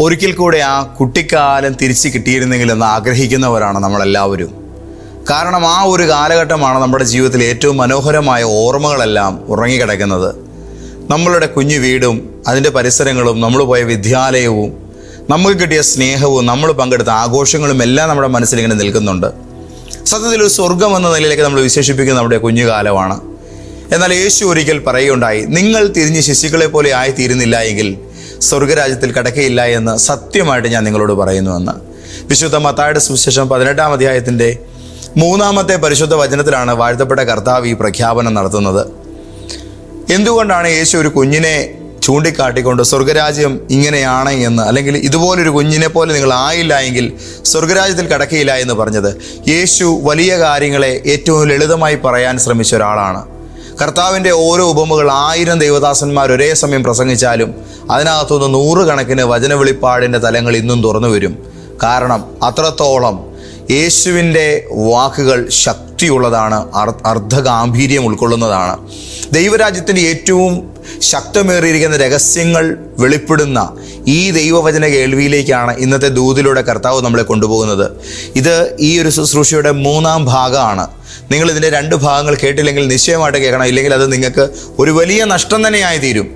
ഒരിക്കൽ കൂടെ ആ കുട്ടിക്കാലം തിരിച്ചു കിട്ടിയിരുന്നെങ്കിലെന്ന് ആഗ്രഹിക്കുന്നവരാണ് നമ്മളെല്ലാവരും. കാരണം ആ ഒരു കാലഘട്ടമാണ് നമ്മുടെ ജീവിതത്തിൽ ഏറ്റവും മനോഹരമായ ഓർമ്മകളെല്ലാം ഉറങ്ങിക്കിടക്കുന്നത്. നമ്മളുടെ കുഞ്ഞു വീടും അതിൻ്റെ പരിസരങ്ങളും, നമ്മൾ പോയ വിദ്യാലയവും, നമുക്ക് കിട്ടിയ സ്നേഹവും, നമ്മൾ പങ്കെടുത്ത ആഘോഷങ്ങളും എല്ലാം നമ്മുടെ മനസ്സിലിങ്ങനെ നിൽക്കുന്നുണ്ട്. സത്യത്തിൽ ഒരു സ്വർഗം എന്ന നിലയിലേക്ക് നമ്മൾ വിശേഷിപ്പിക്കുന്ന നമ്മുടെ കുഞ്ഞുകാലമാണ്. എന്നാൽ യേശു ഒരിക്കൽ പറയുകയുണ്ടായി, നിങ്ങൾ തിരിഞ്ഞ് ശിശുക്കളെ പോലെ ആയിത്തീരുന്നില്ല എങ്കിൽ സ്വർഗരാജ്യത്തിൽ കടക്കയില്ല എന്ന് സത്യമായിട്ട് ഞാൻ നിങ്ങളോട് പറയുന്നുവെന്ന്. വിശുദ്ധ മത്തായിയുടെ സുവിശേഷം 18-ാം അധ്യായത്തിൻ്റെ 3-ാമത്തെ പരിശുദ്ധ വചനത്തിലാണ് വാഴ്ത്തപ്പെട്ട കർത്താവ് ഈ പ്രഖ്യാപനം നടത്തുന്നത്. എന്തുകൊണ്ടാണ് യേശു ഒരു കുഞ്ഞിനെ ചൂണ്ടിക്കാട്ടിക്കൊണ്ട് സ്വർഗരാജ്യം ഇങ്ങനെയാണ് എന്ന്, അല്ലെങ്കിൽ ഇതുപോലൊരു കുഞ്ഞിനെ പോലെ നിങ്ങൾ ആയില്ല എങ്കിൽ സ്വർഗരാജ്യത്തിൽ കടക്കയില്ല എന്ന് പറഞ്ഞത്? യേശു വലിയ കാര്യങ്ങളെ ഏറ്റവും ലളിതമായി പറയാൻ ശ്രമിച്ച ഒരാളാണ്. കർത്താവിൻ്റെ ഓരോ ഉപമകൾ 1000 ദൈവദാസന്മാർ ഒരേ സമയം പ്രസംഗിച്ചാലും അതിനകത്തുനിന്ന് 100 കണക്കിന് വചനവെളിപ്പാടിൻ്റെ തലങ്ങൾ ഇന്നും തുറന്നു വരും. കാരണം അത്രത്തോളം യേശുവിൻ്റെ വാക്കുകൾ ശക്തിയുള്ളതാണ്, അർദ്ധഗാംഭീര്യം ഉൾക്കൊള്ളുന്നതാണ്. ദൈവരാജ്യത്തിൻ്റെ ഏറ്റവും ശക്തമേറിയിരിക്കുന്ന രഹസ്യങ്ങൾ വെളിപ്പെടുന്ന ഈ ദൈവവചന കേൾവിയിലേക്കാണ് ഇന്നത്തെ ദൂതിലൂടെ കർത്താവ് നമ്മളെ കൊണ്ടുപോകുന്നത്. ഇത് ഈ ഒരു ശുശ്രൂഷയുടെ 3-ാം ഭാഗമാണ്. നിങ്ങൾ ഇതിൻ്റെ 2 ഭാഗങ്ങൾ കേട്ടില്ലെങ്കിൽ നിശ്ചയമായിട്ട് കേൾക്കണം, ഇല്ലെങ്കിൽ അത് നിങ്ങൾക്ക് ഒരു വലിയ നഷ്ടം തന്നെയായി തീരും.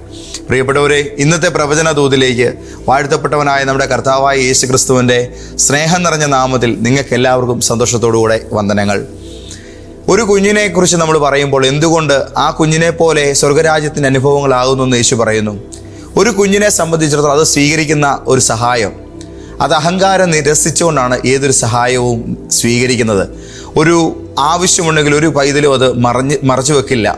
പ്രിയപ്പെട്ടവരെ, ഇന്നത്തെ പ്രവചന ദൂതിലേക്ക് വാഴ്ത്തപ്പെട്ടവനായ നമ്മുടെ കർത്താവായ യേശു ക്രിസ്തുവിൻ്റെ സ്നേഹം നിറഞ്ഞ നാമത്തിൽ നിങ്ങൾക്ക് എല്ലാവർക്കും സന്തോഷത്തോടുകൂടെ വന്ദനങ്ങൾ. ഒരു കുഞ്ഞിനെക്കുറിച്ച് നമ്മൾ പറയുമ്പോൾ എന്തുകൊണ്ട് ആ കുഞ്ഞിനെ പോലെ സ്വർഗരാജ്യത്തിൻ്റെ അനുഭവങ്ങളാകുന്നു എന്ന് യേശു പറയുന്നു. ഒരു കുഞ്ഞിനെ സംബന്ധിച്ചിടത്തോളം അത് സ്വീകരിക്കുന്ന ഒരു സഹായം, അത് അഹങ്കാരം നിരസിച്ചുകൊണ്ടാണ് ഏതൊരു സഹായവും സ്വീകരിക്കുന്നത്. ഒരു ആവശ്യമുണ്ടെങ്കിൽ ഒരു പൈതലും അത് മറച്ചു വെക്കില്ല.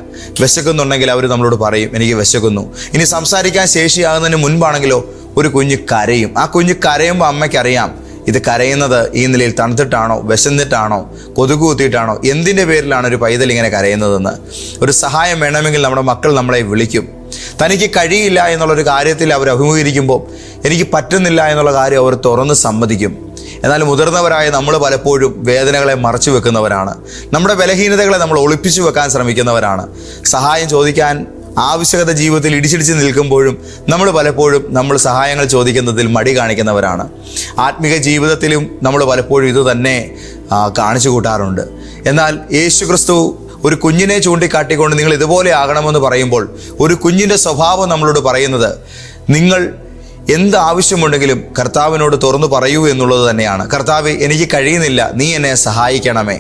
വിശക്കുന്നുണ്ടെങ്കിൽ അവർ നമ്മളോട് പറയും, എനിക്ക് വിശക്കുന്നു. ഇനി സംസാരിക്കാൻ ശേഷിയാകുന്നതിന് മുൻപാണെങ്കിലോ ഒരു കുഞ്ഞ് കരയും. ആ കുഞ്ഞ് കരയുമ്പോൾ അമ്മയ്ക്കറിയാം ഇത് കരയുന്നത് ഈ നിലയിൽ തണുത്തിട്ടാണോ, വിശന്നിട്ടാണോ, കൊതുക് കുത്തിയിട്ടാണോ, എന്തിൻ്റെ പേരിലാണ് ഒരു പൈതൽ ഇങ്ങനെ കരയുന്നതെന്ന്. ഒരു സഹായം വേണമെങ്കിൽ നമ്മുടെ മക്കൾ നമ്മളെ വിളിക്കും. തനിക്ക് കഴിയില്ല എന്നുള്ളൊരു കാര്യത്തിൽ അവർ അഭിമുഖീകരിക്കുമ്പോൾ എനിക്ക് പറ്റുന്നില്ല എന്നുള്ള കാര്യം അവർ തുറന്ന് സമ്മതിക്കും. എന്നാൽ മുതിർന്നവരായ നമ്മൾ പലപ്പോഴും വേദനകളെ മറച്ചു വെക്കുന്നവരാണ്. നമ്മുടെ ബലഹീനതകളെ നമ്മൾ ഒളിപ്പിച്ചു വെക്കാൻ ശ്രമിക്കുന്നവരാണ്. സഹായം ചോദിക്കാൻ ആവശ്യകത ജീവിതത്തിൽ ഇടിച്ചിടിച്ച് നിൽക്കുമ്പോഴും നമ്മൾ പലപ്പോഴും സഹായങ്ങൾ ചോദിക്കുന്നതിൽ മടി കാണിക്കുന്നവരാണ്. ആത്മീക ജീവിതത്തിലും നമ്മൾ പലപ്പോഴും ഇത് തന്നെ കാണിച്ചു കൂട്ടാറുണ്ട്. എന്നാൽ യേശു ക്രിസ്തു ഒരു കുഞ്ഞിനെ ചൂണ്ടിക്കാട്ടിക്കൊണ്ട് നിങ്ങൾ ഇതുപോലെ ആകണമെന്ന് പറയുമ്പോൾ ഒരു കുഞ്ഞിൻ്റെ സ്വഭാവം നമ്മളോട് പറയുന്നത്, നിങ്ങൾ എന്ത് ആവശ്യമുണ്ടെങ്കിലും കർത്താവിനോട് തുറന്നു പറയൂ എന്നുള്ളത് തന്നെയാണ്. കർത്താവേ, എനിക്ക് കഴിയുന്നില്ല, നീ എന്നെ സഹായിക്കണമേ.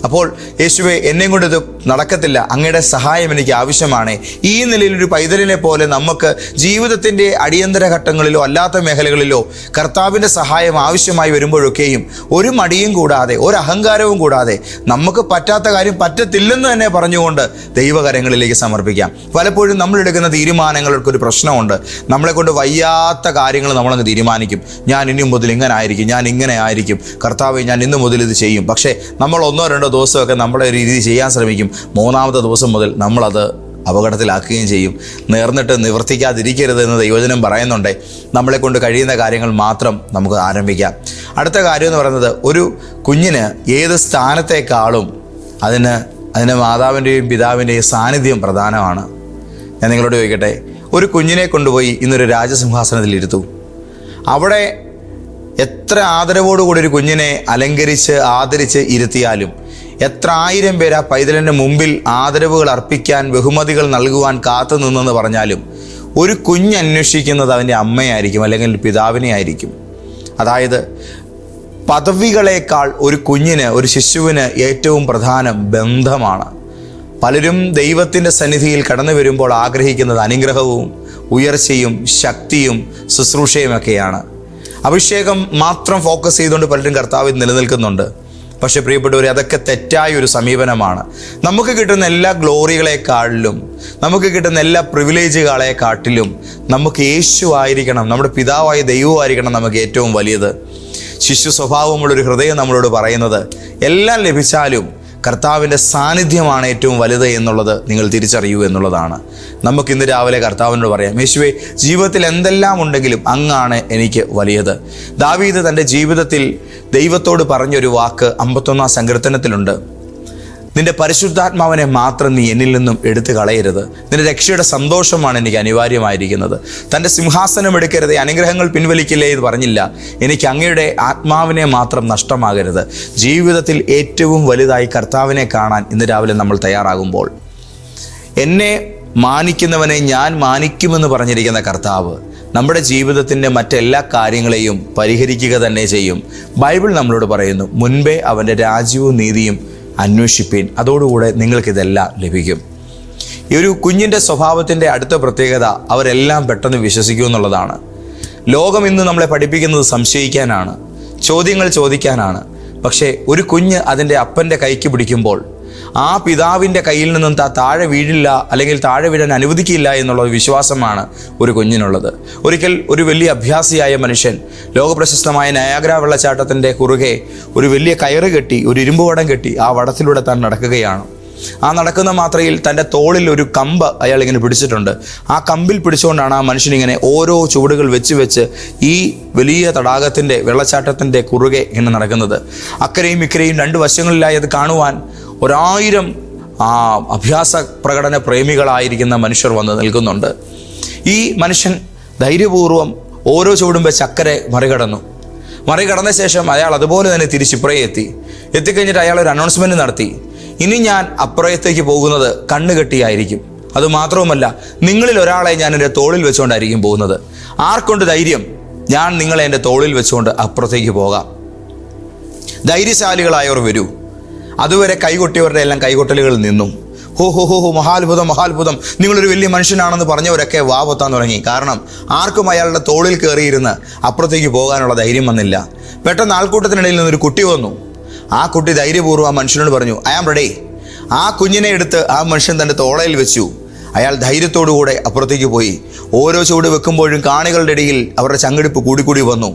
അപ്പോൾ യേശുവേ, എന്നെയും കൊണ്ട് ഇത് നടക്കത്തില്ല, അങ്ങയുടെ സഹായം എനിക്ക് ആവശ്യമാണ്. ഈ നിലയിൽ ഒരു പൈതലിനെ പോലെ നമുക്ക് ജീവിതത്തിൻ്റെ അടിയന്തര ഘട്ടങ്ങളിലോ അല്ലാത്ത മേഖലകളിലോ കർത്താവിൻ്റെ സഹായം ആവശ്യമായി വരുമ്പോഴൊക്കെയും ഒരു മടിയും കൂടാതെ, ഒരു അഹങ്കാരവും കൂടാതെ, നമുക്ക് പറ്റാത്ത കാര്യം പറ്റത്തില്ലെന്ന് തന്നെ പറഞ്ഞുകൊണ്ട് ദൈവകരങ്ങളിലേക്ക് സമർപ്പിക്കാം. പലപ്പോഴും നമ്മളെടുക്കുന്ന തീരുമാനങ്ങൾക്കൊരു പ്രശ്നമുണ്ട്. നമ്മളെ കൊണ്ട് വയ്യാത്ത കാര്യങ്ങൾ നമ്മളങ്ങ് തീരുമാനിക്കും. ഞാൻ ഇനി മുതൽ ഇങ്ങനെ ആയിരിക്കും, ഞാൻ ഇങ്ങനെ ആയിരിക്കും, കർത്താവേ ഞാൻ ഇന്ന് മുതൽ ഇത് ചെയ്യും. പക്ഷേ നമ്മൾ 1-2 ദിവസമൊക്കെ നമ്മളെ ഒരു രീതി ചെയ്യാൻ ശ്രമിക്കും. 3-ാമത്തെ ദിവസം മുതൽ നമ്മളത് അപകടത്തിലാക്കുകയും ചെയ്യും. നേർന്നിട്ട് നിവർത്തിക്കാതിരിക്കരുത് എന്ന് ദൈവവചനം പറയുന്നുണ്ട്. നമ്മളെ കൊണ്ട് കഴിയുന്ന കാര്യങ്ങൾ മാത്രം നമുക്ക് ആരംഭിക്കാം. അടുത്ത കാര്യം എന്ന് പറയുന്നത്, ഒരു കുഞ്ഞിന് ഏത് സ്ഥാനത്തേക്കാളും അതിന് മാതാവിൻ്റെയും പിതാവിൻ്റെയും സാന്നിധ്യം പ്രധാനമാണ്. ഞാൻ നിങ്ങളോട് ചോദിക്കട്ടെ, ഒരു കുഞ്ഞിനെ കൊണ്ടുപോയി ഇന്നൊരു രാജസിംഹാസനത്തിൽ ഇരുത്തൂ. അവിടെ എത്ര ആദരവോടുകൂടി ഒരു കുഞ്ഞിനെ അലങ്കരിച്ച് ആദരിച്ച് ഇരുത്തിയാലും, എത്ര 1000 പേര് ആ പൈതലിൻ്റെ മുമ്പിൽ ആദരവുകൾ അർപ്പിക്കാൻ, ബഹുമതികൾ നൽകുവാൻ കാത്തു നിന്നെന്ന് പറഞ്ഞാലും ഒരു കുഞ്ഞ് അന്വേഷിക്കുന്നത് അവൻ്റെ അമ്മയായിരിക്കും, അല്ലെങ്കിൽ പിതാവിനെ ആയിരിക്കും. അതായത് പദവികളേക്കാൾ ഒരു കുഞ്ഞിന്, ഒരു ശിശുവിന് ഏറ്റവും പ്രധാനം ബന്ധമാണ്. പലരും ദൈവത്തിൻ്റെ സന്നിധിയിൽ കടന്നു വരുമ്പോൾ ആഗ്രഹിക്കുന്നത് അനുഗ്രഹവും ഉയർച്ചയും ശക്തിയും ശുശ്രൂഷയുമൊക്കെയാണ്. അഭിഷേകം മാത്രം ഫോക്കസ് ചെയ്തുകൊണ്ട് പലരും കർത്താവിൽ നിലനിൽക്കുന്നുണ്ട്. പക്ഷേ പ്രിയപ്പെട്ടവരെ, അതൊക്കെ തെറ്റായ ഒരു സമീപനമാണ്. നമുക്ക് കിട്ടുന്ന എല്ലാ ഗ്ലോറികളെക്കാളിലും, നമുക്ക് കിട്ടുന്ന എല്ലാ പ്രിവിലേജുകളെക്കാട്ടിലും നമുക്ക് യേശു ആയിരിക്കണം, നമ്മുടെ പിതാവായ ദൈവമായിരിക്കണം നമുക്ക് ഏറ്റവും വലിയത്. ശിശു സ്വഭാവമുള്ളൊരു ഹൃദയം നമ്മളോട് പറയുന്നത്, എല്ലാം ലഭിച്ചാലും കർത്താവിൻ്റെ സാന്നിധ്യമാണ് ഏറ്റവും വലുത് എന്നുള്ളത് നിങ്ങൾ തിരിച്ചറിയൂ എന്നുള്ളതാണ്. നമുക്കിന്ന് രാവിലെ കർത്താവിനോട് പറയാം, യേശുവേ, ജീവിതത്തിൽ എന്തെല്ലാം ഉണ്ടെങ്കിലും അങ്ങാണ് എനിക്ക് വലിയത്. ദാവീദ് തൻ്റെ ജീവിതത്തിൽ ദൈവത്തോട് പറഞ്ഞൊരു വാക്ക് 51-ാം സങ്കീർത്തനത്തിലുണ്ട്. നിന്റെ പരിശുദ്ധാത്മാവിനെ മാത്രം നീ എന്നിൽ നിന്നും എടുത്തു കളയരുത്. നിന്റെ രക്ഷയുടെ സന്തോഷമാണ് എനിക്ക് അനിവാര്യമായിരിക്കുന്നത്. തൻ്റെ സിംഹാസനം എടുക്കരുത്, അനുഗ്രഹങ്ങൾ പിൻവലിക്കില്ലേ എന്ന് പറഞ്ഞില്ല. എനിക്ക് അങ്ങയുടെ ആത്മാവിനെ മാത്രം നഷ്ടമാകരുത്. ജീവിതത്തിൽ ഏറ്റവും വലുതായി കർത്താവിനെ കാണാൻ ഇന്ന് രാവിലെ നമ്മൾ തയ്യാറാകുമ്പോൾ, എന്നെ മാനിക്കുന്നവനെ ഞാൻ മാനിക്കുമെന്ന് പറഞ്ഞിരിക്കുന്ന കർത്താവ് നമ്മുടെ ജീവിതത്തിൻ്റെ മറ്റെല്ലാ കാര്യങ്ങളെയും പരിഹരിക്കുക തന്നെ ചെയ്യും. ബൈബിൾ നമ്മളോട് പറയുന്നു, മുൻപേ അവൻ്റെ രാജ്യവും നീതിയും അന്വേഷിപ്പീൻ, അതോടുകൂടെ നിങ്ങൾക്കിതെല്ലാം ലഭിക്കും. ഈ ഒരു കുഞ്ഞിൻ്റെ സ്വഭാവത്തിൻ്റെ അടുത്ത പ്രത്യേകത അവരെല്ലാം പെട്ടെന്ന് വിശ്വസിക്കുമെന്നുള്ളതാണ്. ലോകം ഇന്ന് നമ്മളെ പഠിപ്പിക്കുന്നത് സംശയിക്കാനാണ്, ചോദ്യങ്ങൾ ചോദിക്കാനാണ്. പക്ഷേ ഒരു കുഞ്ഞ് അതിൻ്റെ അപ്പൻ്റെ കൈക്ക് പിടിക്കുമ്പോൾ ആ പിതാവിൻ്റെ കയ്യിൽ നിന്നും താഴെ വീഴില്ല, അല്ലെങ്കിൽ താഴെ വീഴാൻ അനുവദിക്കില്ല എന്നുള്ള വിശ്വാസമാണ് ഒരു കുഞ്ഞിനുള്ളത്. ഒരിക്കൽ ഒരു വലിയ അഭ്യാസിയായ മനുഷ്യൻ ലോകപ്രശസ്തമായ നയാഗ്ര വെള്ളച്ചാട്ടത്തിൻ്റെ കുറുകെ ഒരു വലിയ കയറ് കെട്ടി, ഒരു ഇരുമ്പ് വടം കെട്ടി ആ വടത്തിലൂടെ താൻ നടക്കുകയാണ്. ആ നടക്കുന്ന മാത്രയിൽ തൻ്റെ തോളിൽ ഒരു കമ്പ് അയാൾ ഇങ്ങനെ പിടിച്ചിട്ടുണ്ട്. ആ കമ്പിൽ പിടിച്ചുകൊണ്ടാണ് ആ മനുഷ്യനിങ്ങനെ ഓരോ ചുവടുകൾ വെച്ച് ഈ വലിയ തടാകത്തിൻ്റെ വെള്ളച്ചാട്ടത്തിൻ്റെ കുറുകെ ഇങ്ങനെ നടക്കുന്നത്. അക്കരെയും ഇക്കരെയും രണ്ട് വശങ്ങളിലായി അത് കാണുവാൻ 1000 അഭ്യാസ പ്രകടന പ്രേമികളായിരിക്കുന്ന മനുഷ്യർ വന്ന് നിൽക്കുന്നുണ്ട്. ഈ മനുഷ്യൻ ധൈര്യപൂർവ്വം ഓരോ ചുവടും വെച്ച് അക്കരെ മറികടന്ന ശേഷം അയാൾ അതുപോലെ തന്നെ തിരിച്ചിപ്പുറയെ എത്തിക്കഴിഞ്ഞിട്ട് അയാൾ ഒരു അനൗൺസ്മെൻറ്റ് നടത്തി, ഇനി ഞാൻ അപ്പുറത്തേക്ക് പോകുന്നത് കണ്ണുകെട്ടിയായിരിക്കും. അതുമാത്രവുമല്ല, നിങ്ങളിൽ ഒരാളെ ഞാൻ എൻ്റെ തോളിൽ വെച്ചുകൊണ്ടായിരിക്കും പോകുന്നത്. ആർക്കൊണ്ട് ധൈര്യം? ഞാൻ നിങ്ങളെ എൻ്റെ തോളിൽ വെച്ചുകൊണ്ട് അപ്പുറത്തേക്ക് പോകാം. ധൈര്യശാലികളായവർ വരൂ. അതുവരെ കൈകൊട്ടിയവരുടെ എല്ലാം കൈകൊട്ടലുകൾ നിന്നു. ഹോ മഹാത്ഭുതം, നിങ്ങളൊരു വലിയ മനുഷ്യനാണെന്ന് പറഞ്ഞവരൊക്കെ വാവത്താൻ തുടങ്ങി. കാരണം ആർക്കും അയാളുടെ തോളിൽ കയറിയിരുന്ന് അപ്പുറത്തേക്ക് പോകാനുള്ള ധൈര്യം വന്നില്ല. പെട്ടെന്ന് ആൾക്കൂട്ടത്തിനിടയിൽ നിന്നൊരു കുട്ടി വന്നു. ആ കുട്ടി ധൈര്യപൂർവ്വം ആ മനുഷ്യനോട് പറഞ്ഞു, ഐ ആം റെഡി. ആ കുഞ്ഞിനെ എടുത്ത് ആ മനുഷ്യൻ തൻ്റെ തോളയിൽ വെച്ചു. അയാൾ ധൈര്യത്തോടുകൂടെ അപ്പുറത്തേക്ക് പോയി. ഓരോ ചുവട് വെക്കുമ്പോഴും കാണികളുടെ ഇടയിൽ അവരുടെ ചങ്കിടിപ്പ് കൂടിക്കൂടി വന്നു.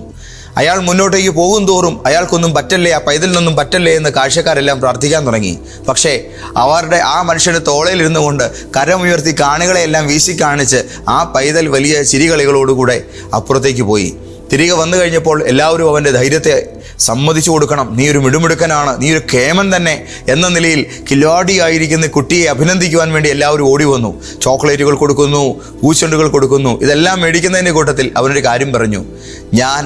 അയാൾ മുന്നോട്ടേക്ക് പോകും തോറും അയാൾക്കൊന്നും പറ്റല്ലേ, ആ പൈതലിനൊന്നും പറ്റല്ലേ എന്ന് കാഴ്ചക്കാരെല്ലാം പ്രാർത്ഥിക്കാൻ തുടങ്ങി. പക്ഷേ ആ മനുഷ്യന് തോളയിലിരുന്നു കൊണ്ട് കരമുയർത്തി കാണികളെയെല്ലാം വീശി കാണിച്ച് ആ പൈതൽ വലിയ ചിരികളികളോടുകൂടെ അപ്പുറത്തേക്ക് പോയി. തിരികെ വന്നു കഴിഞ്ഞപ്പോൾ എല്ലാവരും അവൻ്റെ ധൈര്യത്തെ സമ്മതിച്ചു കൊടുക്കണം. നീ ഒരു മിടുമിടുക്കനാണ്, നീ ഒരു കേമൻ തന്നെ എന്ന നിലയിൽ കില്ലാടിയായിരിക്കുന്ന കുട്ടിയെ അഭിനന്ദിക്കുവാൻ വേണ്ടി എല്ലാവരും ഓടി വന്നു. ചോക്ലേറ്റുകൾ കൊടുക്കുന്നു, പൂച്ചെണ്ടുകൾ കൊടുക്കുന്നു. ഇതെല്ലാം മേടിക്കുന്നതിൻ്റെ കൂട്ടത്തിൽ അവനൊരു കാര്യം പറഞ്ഞു, ഞാൻ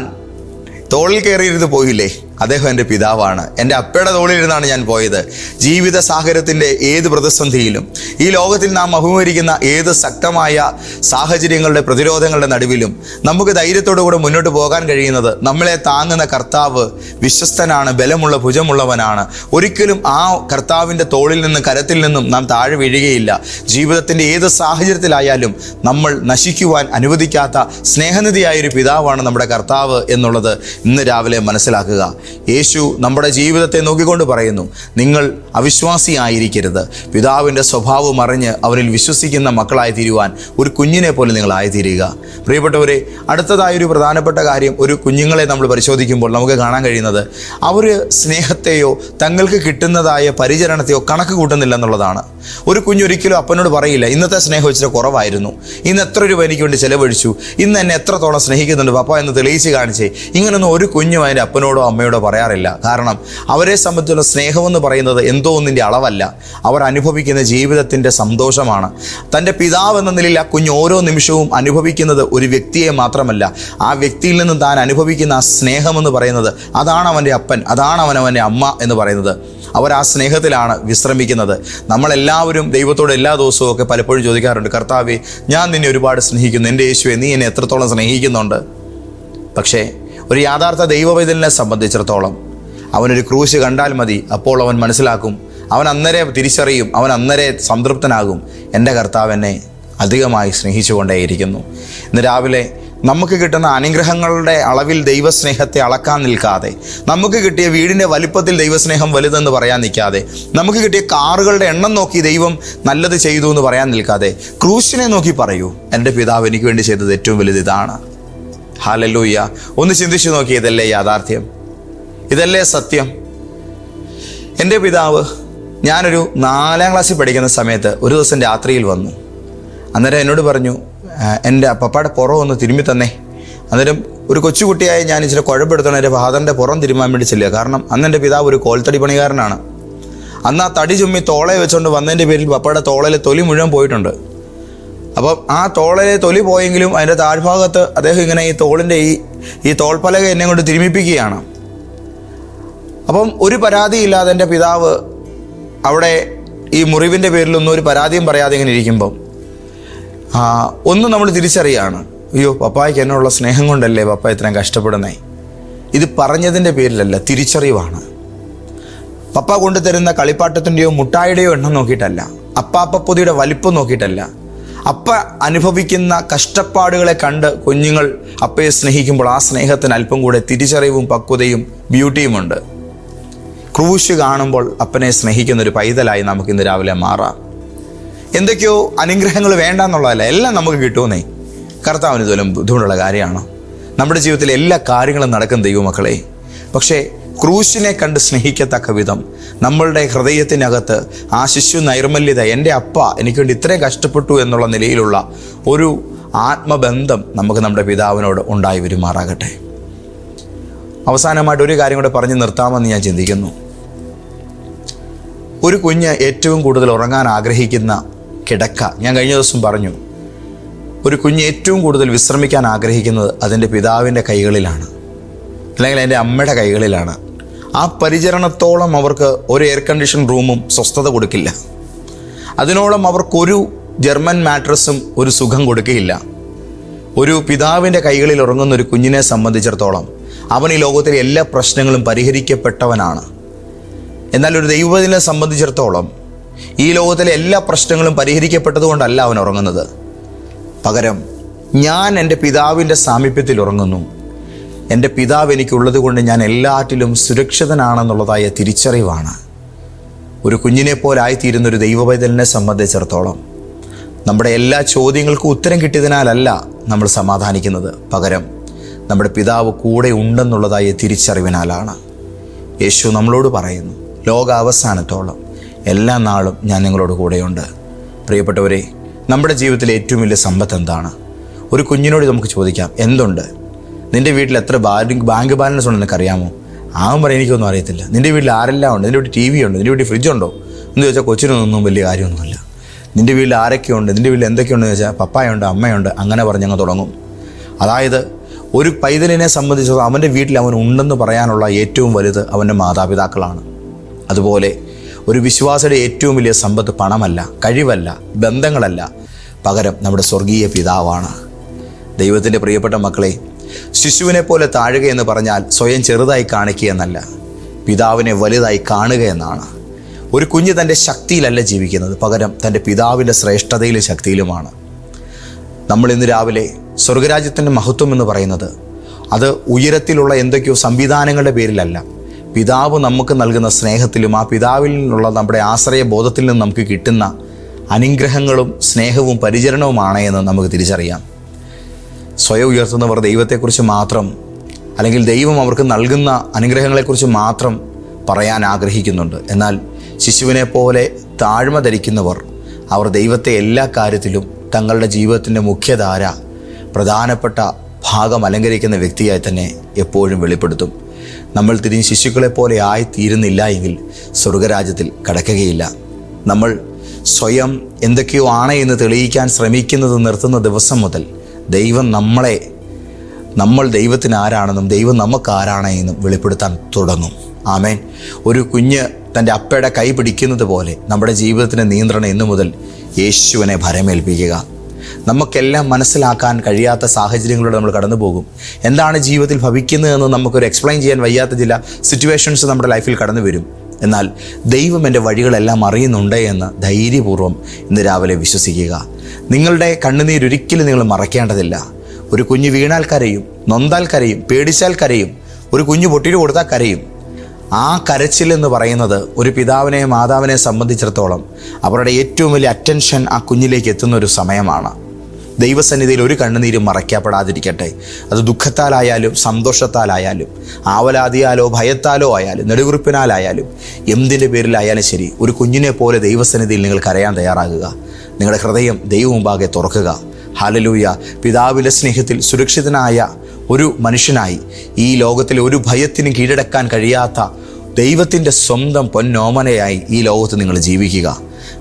തോളിൽ കയറിയിരുന്ന് പോയില്ലേ, അദ്ദേഹം എൻ്റെ പിതാവാണ്. എൻ്റെ അപ്പയുടെ തോളിലിരുന്നാണ് ഞാൻ പോയത്. ജീവിത സാഹചര്യത്തിൻ്റെ ഏത് പ്രതിസന്ധിയിലും, ഈ ലോകത്തിൽ നാം അഭിമുഖീകരിക്കുന്ന ഏത് ശക്തമായ സാഹചര്യങ്ങളുടെ പ്രതിരോധങ്ങളുടെ നടുവിലും നമുക്ക് ധൈര്യത്തോടുകൂടെ മുന്നോട്ട് പോകാൻ കഴിയുന്നത് നമ്മളെ താങ്ങുന്ന കർത്താവ് വിശ്വസ്തനാണ്, ബലമുള്ള ഭുജമുള്ളവനാണ്. ഒരിക്കലും ആ കർത്താവിൻ്റെ തോളിൽ നിന്നും കരത്തിൽ നിന്നും നാം താഴെ വീഴുകയില്ല. ജീവിതത്തിൻ്റെ ഏത് സാഹചര്യത്തിലായാലും നമ്മൾ നശിക്കുവാൻ അനുവദിക്കാത്ത സ്നേഹനിധിയായൊരു പിതാവാണ് നമ്മുടെ കർത്താവ് എന്നുള്ളത് ഇന്ന് രാവിലെ മനസ്സിലാക്കുക. യേശു നമ്മുടെ ജീവിതത്തെ നോക്കിക്കൊണ്ട് പറയുന്നു, നിങ്ങൾ അവിശ്വാസിയായിരിക്കരുത്, പിതാവിൻ്റെ സ്വഭാവം അറിഞ്ഞ് അവരിൽ വിശ്വസിക്കുന്ന മക്കളായി തീരുവാൻ ഒരു കുഞ്ഞിനെ പോലെ നിങ്ങളായിത്തീരുക. പ്രിയപ്പെട്ടവരെ, അടുത്തതായൊരു പ്രധാനപ്പെട്ട കാര്യം, ഒരു കുഞ്ഞുങ്ങളെ നമ്മൾ പരിശോധിക്കുമ്പോൾ നമുക്ക് കാണാൻ കഴിയുന്നത് അവർ സ്നേഹത്തെയോ തങ്ങൾക്ക് കിട്ടുന്നതായ പരിചരണത്തെയോ കണക്ക് കൂട്ടുന്നില്ല എന്നുള്ളതാണ്. ഒരു കുഞ്ഞൊരിക്കലും അപ്പനോട് പറയില്ല, ഇന്നത്തെ സ്നേഹം ഇച്ചിരി കുറവായിരുന്നു, ഇന്ന് എത്ര രൂപ എനിക്ക് വേണ്ടി ചിലവഴിച്ചു, ഇന്ന് എന്നെ എത്രത്തോളം സ്നേഹിക്കുന്നുണ്ട് പപ്പ എന്ന് തെളിയിച്ച് കാണിച്ചേ. ഇങ്ങനൊന്നും ഒരു കുഞ്ഞും അതിൻ്റെ അപ്പനോടോ അമ്മയോടോ പറയാറില്ല. കാരണം അവരെ സംബന്ധിച്ചുള്ള സ്നേഹമെന്ന് പറയുന്നത് എന്തോ ഒന്നിൻ്റെ അളവല്ല, അവർ അനുഭവിക്കുന്ന ജീവിതത്തിൻ്റെ സന്തോഷമാണ്. തൻ്റെ പിതാവ് എന്ന നിലയിൽ ആ കുഞ്ഞ് ഓരോ നിമിഷവും അനുഭവിക്കുന്നത് ഒരു വ്യക്തിയെ മാത്രമല്ല, ആ വ്യക്തിയിൽ നിന്നും താൻ അനുഭവിക്കുന്ന ആ സ്നേഹമെന്ന് പറയുന്നത്, അതാണ് അവൻ്റെ അപ്പൻ, അതാണ് അവൻ്റെ അമ്മ എന്ന് പറയുന്നത്. അവർ ആ സ്നേഹത്തിലാണ് വിശ്രമിക്കുന്നത്. നമ്മളെല്ലാവരും ദൈവത്തോട് എല്ലാ ദിവസവും ഒക്കെ പലപ്പോഴും ചോദിക്കാറുണ്ട്, കർത്താവേ, ഞാൻ നിന്നെ ഒരുപാട് സ്നേഹിക്കുന്നു, എൻ്റെ യേശുവേ, നീ എന്നെ എത്രത്തോളം സ്നേഹിക്കുന്നുണ്ട്. പക്ഷേ ഒരു യാഥാർത്ഥ ദൈവവൈതലിനെ സംബന്ധിച്ചിടത്തോളം അവനൊരു ക്രൂശ് കണ്ടാൽ മതി, അപ്പോൾ അവൻ മനസ്സിലാക്കും, അവൻ അന്നേരെ തിരിച്ചറിയും, അവൻ അന്നേരെ സംതൃപ്തനാകും, എൻ്റെ കർത്താവ് എന്നെ അധികമായി സ്നേഹിച്ചുകൊണ്ടേയിരിക്കുന്നു. ഇന്ന് രാവിലെ നമുക്ക് കിട്ടുന്ന അനുഗ്രഹങ്ങളുടെ അളവിൽ ദൈവസ്നേഹത്തെ അളക്കാൻ നിൽക്കാതെ, നമുക്ക് കിട്ടിയ വീടിൻ്റെ വലിപ്പത്തിൽ ദൈവസ്നേഹം വലുതെന്ന് പറയാൻ നിൽക്കാതെ, നമുക്ക് കിട്ടിയ കാറുകളുടെ എണ്ണം നോക്കി ദൈവം നല്ലത് ചെയ്തു എന്ന് പറയാൻ നിൽക്കാതെ, ക്രൂശിനെ നോക്കി പറയൂ, എൻ്റെ പിതാവ് എനിക്ക് വേണ്ടി ചെയ്തത് ഏറ്റവും വലുത് ഇതാണ്. ഹല്ലേലൂയ. ഒന്ന് ചിന്തിച്ചു നോക്കി, ഇതല്ലേ യാഥാർത്ഥ്യം, ഇതല്ലേ സത്യം? എൻ്റെ പിതാവ്, ഞാനൊരു 4ാം ക്ലാസ്സിൽ പഠിക്കുന്ന സമയത്ത് ഒരു ദിവസം രാത്രിയിൽ വന്നു. അന്നേരം എന്നോട് പറഞ്ഞു, എൻ്റെ പപ്പയുടെ പുറം ഒന്ന് തിരുമ്മി തന്നെ. അന്നേരം ഒരു കൊച്ചുകുട്ടിയായി ഞാൻ ഇച്ചിരി കുഴപ്പമെടുത്തണം എൻ്റെ ഫാദറിൻ്റെ പുറം തിരുമാൻ വേണ്ടി ചെല്ലുക. കാരണം അന്ന് എൻ്റെ പിതാവ് ഒരു കോൽത്തടി പണിക്കാരനാണ്. അന്ന് ആ തടി ചുമ്മി തോളെ വെച്ചുകൊണ്ട് വന്നതിൻ്റെ പേരിൽ പപ്പയുടെ തോളയിലെ തൊലി മുഴുവൻ പോയിട്ടുണ്ട്. അപ്പം ആ തോളയിലെ തൊലി പോയെങ്കിലും അതിൻ്റെ താഴ്ഭാഗത്ത് അദ്ദേഹം ഇങ്ങനെ ഈ തോളിൻ്റെ ഈ തോൾപ്പലക എന്നെ കൊണ്ട് തിരുമിപ്പിക്കുകയാണ്. അപ്പം ഒരു പരാതിയില്ലാതെ എൻ്റെ പിതാവ് അവിടെ ഈ മുറിവിൻ്റെ പേരിലൊന്നും ഒരു പരാതിയും പറയാതെ ഇങ്ങനെ ഇരിക്കുമ്പം ഒന്നും നമ്മൾ തിരിച്ചറിയാണ്, അയ്യോ പപ്പായ്ക്ക് എന്നുള്ള സ്നേഹം കൊണ്ടല്ലേ പപ്പ ഇത്രയും കഷ്ടപ്പെടുന്നേ. ഇത് പറഞ്ഞതിൻ്റെ പേരിലല്ല, തിരിച്ചറിവാണ്. പപ്പ കൊണ്ടുതരുന്ന കളിപ്പാട്ടത്തിൻ്റെയോ മുട്ടായിയുടെയോ എണ്ണം നോക്കിയിട്ടല്ല, അപ്പാപ്പപ്പൊതിയുടെ വലിപ്പം നോക്കിയിട്ടല്ല, അപ്പ അനുഭവിക്കുന്ന കഷ്ടപ്പാടുകളെ കണ്ട് കുഞ്ഞുങ്ങൾ അപ്പയെ സ്നേഹിക്കുമ്പോൾ ആ സ്നേഹത്തിന് അല്പം കൂടെ തിരിച്ചറിവും പക്വതയും ബ്യൂട്ടിയുമുണ്ട്. ക്രൂശ് കാണുമ്പോൾ അപ്പനെ സ്നേഹിക്കുന്നൊരു പൈതലായി നമുക്ക് ഇന്ന് രാവിലെ മാറാം. എന്തൊക്കെയോ അനുഗ്രഹങ്ങൾ വേണ്ടെന്നുള്ളതല്ല, എല്ലാം നമുക്ക് കിട്ടുമെന്നേ. കർത്താവിന് ഇതുപോലും ബുദ്ധിമുട്ടുള്ള കാര്യമാണ്. നമ്മുടെ ജീവിതത്തിലെ എല്ലാ കാര്യങ്ങളും നടക്കും ദൈവമക്കളെ. പക്ഷേ ക്രൂശിനെ കണ്ട് സ്നേഹിക്കത്തക്ക വിധം നമ്മളുടെ ഹൃദയത്തിനകത്ത് ആ ശിശു നൈർമല്യത, എൻ്റെ അപ്പ എനിക്ക് വേണ്ടി ഇത്രയും കഷ്ടപ്പെട്ടു എന്നുള്ള നിലയിലുള്ള ഒരു ആത്മബന്ധം നമുക്ക് നമ്മുടെ പിതാവിനോട് ഉണ്ടായി വരുമാറാകട്ടെ. അവസാനമായിട്ട് ഒരു കാര്യം കൂടെ പറഞ്ഞ് നിർത്താമെന്ന് ഞാൻ ചിന്തിക്കുന്നു. ഒരു കുഞ്ഞ് ഏറ്റവും കൂടുതൽ ഉറങ്ങാൻ ആഗ്രഹിക്കുന്ന കിടക്ക, ഞാൻ കഴിഞ്ഞ ദിവസം പറഞ്ഞു, ഒരു കുഞ്ഞ് ഏറ്റവും കൂടുതൽ വിശ്രമിക്കാൻ ആഗ്രഹിക്കുന്നത് അതിൻ്റെ പിതാവിൻ്റെ കൈകളിലാണ്, അല്ലെങ്കിൽ എൻ്റെ അമ്മയുടെ കൈകളിലാണ്. ആ പരിചരണത്തോളം അവർക്ക് ഒരു എയർ കണ്ടീഷൻ റൂമും സ്വസ്ഥത കൊടുക്കില്ല. അതിനോളം അവർക്കൊരു ജർമ്മൻ മാട്രസും ഒരു സുഖം കൊടുക്കുകയില്ല. ഒരു പിതാവിൻ്റെ കൈകളിൽ ഉറങ്ങുന്ന ഒരു കുഞ്ഞിനെ സംബന്ധിച്ചിടത്തോളം അവൻ ഈ ലോകത്തിലെ എല്ലാ പ്രശ്നങ്ങളും പരിഹരിക്കപ്പെട്ടവനാണ്. എന്നാൽ ഒരു ദൈവത്തിനെ സംബന്ധിച്ചിടത്തോളം ഈ ലോകത്തിലെ എല്ലാ പ്രശ്നങ്ങളും പരിഹരിക്കപ്പെട്ടതുകൊണ്ടല്ല അവൻ ഉറങ്ങുന്നത്. പകരം ഞാൻ എൻ്റെ പിതാവിൻ്റെ സാമീപ്യത്തിൽ ഉറങ്ങുന്നു, എൻ്റെ പിതാവ് എനിക്കുള്ളത് കൊണ്ട് ഞാൻ എല്ലാറ്റിലും സുരക്ഷിതനാണെന്നുള്ളതായ തിരിച്ചറിവാണ്. ഒരു കുഞ്ഞിനെ പോലായിത്തീരുന്നൊരു ദൈവപൈതലിനെ സംബന്ധിച്ചിടത്തോളം നമ്മുടെ എല്ലാ ചോദ്യങ്ങൾക്കും ഉത്തരം കിട്ടിയതിനാലല്ല നമ്മൾ സമാധാനിക്കുന്നത്, പകരം നമ്മുടെ പിതാവ് കൂടെ ഉണ്ടെന്നുള്ളതായ തിരിച്ചറിവിനാലാണ്. യേശു നമ്മളോട് പറയുന്നു, ലോകാവസാനത്തോളം എല്ലാ നാളും ഞാൻ നിങ്ങളോട് കൂടെയുണ്ട്. പ്രിയപ്പെട്ടവരെ, നമ്മുടെ ജീവിതത്തിലെ ഏറ്റവും വലിയ സമ്പത്ത് എന്താണ്? ഒരു കുഞ്ഞിനോട് നമുക്ക് ചോദിക്കാം, എന്തുണ്ട് നിൻ്റെ വീട്ടിൽ, എത്ര ബാങ്ക് ബാലൻസ് ഉണ്ട് നിനക്കറിയാമോ? ആവും പറയും എനിക്കൊന്നും അറിയത്തില്ല. നിൻ്റെ വീട്ടിൽ ആരെല്ലാം ഉണ്ട്? നിൻ്റെ വീട്ടിൽ ടി വി ഉണ്ട്? നിൻ്റെ വീട്ടിൽ ഫ്രിഡ്ജുണ്ടോ എന്ന് ചോദിച്ചാൽ കൊച്ചിനൊന്നും വലിയ കാര്യമൊന്നുമില്ല. നിൻ്റെ വീട്ടിൽ ആരൊക്കെയുണ്ട്? നിൻ്റെ വീട്ടിൽ എന്തൊക്കെയുണ്ടെന്ന് ചോദിച്ചാൽ പപ്പായുണ്ട്, അമ്മയുണ്ട്, അങ്ങനെ പറഞ്ഞങ്ങ് തുടങ്ങും. അതായത് ഒരു പൈതലിനെ സംബന്ധിച്ച് അവൻ്റെ വീട്ടിൽ അവൻ ഉണ്ടെന്ന് പറയാനുള്ള ഏറ്റവും വലുത് അവൻ്റെ മാതാപിതാക്കളാണ്. അതുപോലെ ഒരു വിശ്വാസിയുടെ ഏറ്റവും വലിയ സമ്പത്ത് പണമല്ല, കഴിവല്ല, ബന്ധങ്ങളല്ല, പകരം നമ്മുടെ സ്വർഗീയ പിതാവാണ്. ദൈവത്തിൻ്റെ പ്രിയപ്പെട്ട മക്കളെ, ശിശുവിനെ പോലെ താഴുക എന്ന് പറഞ്ഞാൽ സ്വയം ചെറുതായി കാണിക്കുക എന്നല്ല, പിതാവിനെ വലുതായി കാണുക എന്നാണ്. ഒരു കുഞ്ഞ് തൻ്റെ ശക്തിയിലല്ല ജീവിക്കുന്നത്, പകരം തൻ്റെ പിതാവിൻ്റെ ശ്രേഷ്ഠതയിലും ശക്തിയിലുമാണ്. നമ്മൾ ഇന്ന് രാവിലെ സ്വർഗരാജ്യത്തിൻ്റെ മഹത്വം എന്ന് പറയുന്നത് അത് ഉയരത്തിലുള്ള എന്തൊക്കെയോ സംവിധാനങ്ങളുടെ പേരിലല്ല, പിതാവ് നമുക്ക് നൽകുന്ന സ്നേഹത്തിലും ആ പിതാവിൽ നിന്നുള്ള നമ്മുടെ ആശ്രയബോധത്തിൽ നിന്ന് നമുക്ക് കിട്ടുന്ന അനുഗ്രഹങ്ങളും സ്നേഹവും പരിചരണവുമാണ് എന്ന് നമുക്ക് തിരിച്ചറിയാം. സ്വയം ഉയർത്തുന്നവർ ദൈവത്തെക്കുറിച്ച് മാത്രം, അല്ലെങ്കിൽ ദൈവം അവർക്ക് നൽകുന്ന അനുഗ്രഹങ്ങളെക്കുറിച്ച് മാത്രം പറയാൻ ആഗ്രഹിക്കുന്നുണ്ട്. എന്നാൽ ശിശുവിനെ പോലെ താഴ്മ ധരിക്കുന്നവർ അവർ ദൈവത്തെ എല്ലാ കാര്യത്തിലും തങ്ങളുടെ ജീവിതത്തിൻ്റെ മുഖ്യധാര, പ്രധാനപ്പെട്ട ഭാഗം അലങ്കരിക്കുന്ന വ്യക്തിയായി തന്നെ എപ്പോഴും വെളിപ്പെടുത്തും. നമ്മൾ തിരിഞ്ഞ് ശിശുക്കളെപ്പോലെ ആയിത്തീരുന്നില്ല എങ്കിൽ സ്വർഗരാജ്യത്തിൽ കടക്കുകയില്ല. നമ്മൾ സ്വയം എന്തൊക്കെയോ ആണ് എന്ന് തെളിയിക്കാൻ ശ്രമിക്കുന്നത് നിർത്തുന്ന ദിവസം മുതൽ ദൈവം നമ്മൾ ദൈവത്തിന് ആരാണെന്നും ദൈവം നമുക്ക് ആരാണെന്നും വെളിപ്പെടുത്താൻ തുടങ്ങും. ആമേൻ. ഒരു കുഞ്ഞ് തൻ്റെ അപ്പയുടെ കൈ പിടിക്കുന്നത് പോലെ നമ്മുടെ ജീവിതത്തിൻ്റെ നിയന്ത്രണം ഇന്നു മുതൽ യേശുവിനെ ഭരമേൽപ്പിക്കുക. നമുക്കെല്ലാം മനസ്സിലാക്കാൻ കഴിയാത്ത സാഹചര്യങ്ങളിലൂടെ നമ്മൾ കടന്നു പോകും. എന്താണ് ജീവിതത്തിൽ ഭവിക്കുന്നതെന്ന് നമുക്കൊരു എക്സ്പ്ലെയിൻ ചെയ്യാൻ വയ്യാത്ത ചില സിറ്റുവേഷൻസ് നമ്മുടെ ലൈഫിൽ കടന്നു വരും. എന്നാൽ ദൈവം എൻ്റെ വഴികളെല്ലാം അറിയുന്നുണ്ട് എന്ന് ധൈര്യപൂർവ്വം ഇന്ന് രാവിലെ വിശ്വസിക്കുക. നിങ്ങളുടെ കണ്ണുനീരൊരിക്കലും നിങ്ങൾ മറക്കേണ്ടതില്ല. ഒരു കുഞ്ഞ് വീണാൽ കരയും, നൊന്താൽ കരയും, പേടിച്ചാൽ കരയും, ഒരു കുഞ്ഞ് പൊട്ടിയിട്ട് കൊടുത്താൽ കരയും. ആ കരച്ചിലെന്ന് പറയുന്നത് ഒരു പിതാവിനെ മാതാവിനെ സംബന്ധിച്ചിടത്തോളം അവരുടെ ഏറ്റവും വലിയ അറ്റൻഷൻ ആ കുഞ്ഞിലേക്ക് എത്തുന്ന ഒരു സമയമാണ്. ദൈവസന്നിധിയിൽ ഒരു കണ്ണുനീരും മറയ്ക്കപ്പെടാതിരിക്കട്ടെ. അത് ദുഃഖത്താലായാലും സന്തോഷത്താലായാലും ആവലാതിയാലോ ഭയത്താലോ ആയാലും നെടുകുറിപ്പിനാലായാലും എന്തിൻ്റെ പേരിലായാലും ശരി, ഒരു കുഞ്ഞിനെ പോലെ ദൈവസന്നിധിയിൽ നിങ്ങൾ കരയാൻ തയ്യാറാകുക. നിങ്ങളുടെ ഹൃദയം ദൈവമുമ്പാകെ തുറക്കുക. ഹല്ലേലൂയ. പിതാവിൻ്റെ സ്നേഹത്തിൽ സുരക്ഷിതനായ ഒരു മനുഷ്യനായി ഈ ലോകത്തിലെ ഒരു ഭയത്തിനും കീഴടക്കാൻ കഴിയാത്ത ദൈവത്തിൻ്റെ സ്വന്തം പൊന്നോമനയായി ഈ ലോകത്ത് നിങ്ങൾ ജീവിക്കുക.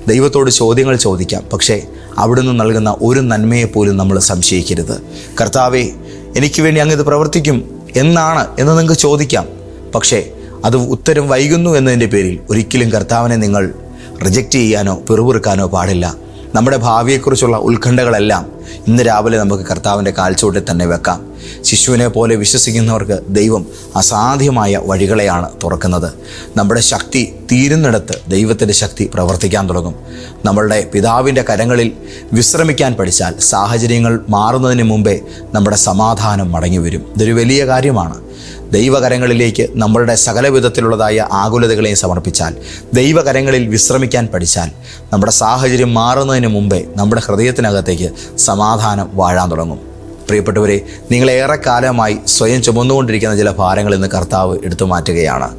ദൈവത്തോട് ചോദ്യങ്ങൾ ചോദിക്കാം, പക്ഷേ അവിടുന്ന് നൽകുന്ന ഒരു നന്മയെപ്പോലും നമ്മൾ സംശയിക്കരുത്. കർത്താവേ, എനിക്ക് വേണ്ടി അങ്ങ് ഇത് പ്രവർത്തിക്കും എന്ന് നിങ്ങൾക്ക് ചോദിക്കാം. പക്ഷേ അത് ഉത്തരം വൈകുന്നു എന്നതിൻ്റെ പേരിൽ ഒരിക്കലും കർത്താവിനെ നിങ്ങൾ റിജക്റ്റ് ചെയ്യാനോ പിറുപിറുക്കാനോ പാടില്ല. നമ്മുടെ ഭാവിയെക്കുറിച്ചുള്ള ഉത്കണ്ഠകളെല്ലാം ഇന്ന് രാവിലെ നമുക്ക് കർത്താവിൻ്റെ കാൽച്ചുവട്ടിൽ തന്നെ വെക്കാം. ശിശുവിനെ പോലെ വിശ്വസിക്കുന്നവർക്ക് ദൈവം അസാധ്യമായ വഴികളെയാണ് തുറക്കുന്നത്. നമ്മുടെ ശക്തി തീരുന്നിടത്ത് ദൈവത്തിൻ്റെ ശക്തി പ്രവർത്തിക്കാൻ തുടങ്ങും. നമ്മളുടെ പിതാവിൻ്റെ കരങ്ങളിൽ വിശ്രമിക്കാൻ പഠിച്ചാൽ സാഹചര്യങ്ങൾ മാറുന്നതിന് മുമ്പേ നമ്മുടെ സമാധാനം മടങ്ങി വരും. ഇതൊരു വലിയ കാര്യമാണ്. ദൈവകരങ്ങളിലേക്ക് നമ്മളുടെ സകല വിധത്തിലുള്ളതായ ആകുലതകളെയും സമർപ്പിച്ചാൽ, ദൈവകരങ്ങളിൽ വിശ്രമിക്കാൻ പഠിച്ചാൽ, നമ്മുടെ സാഹചര്യം മാറുന്നതിന് മുമ്പേ നമ്മുടെ ഹൃദയത്തിനകത്തേക്ക് സമാധാനം വാഴാൻ തുടങ്ങും. പ്രിയപ്പെട്ടവരെ, നിങ്ങളേറെക്കാലമായി സ്വയം ചുമന്നുകൊണ്ടിരിക്കുന്ന ചില ഭാരങ്ങൾ ഇന്ന് കർത്താവ് എടുത്തു മാറ്റുകയാണ്.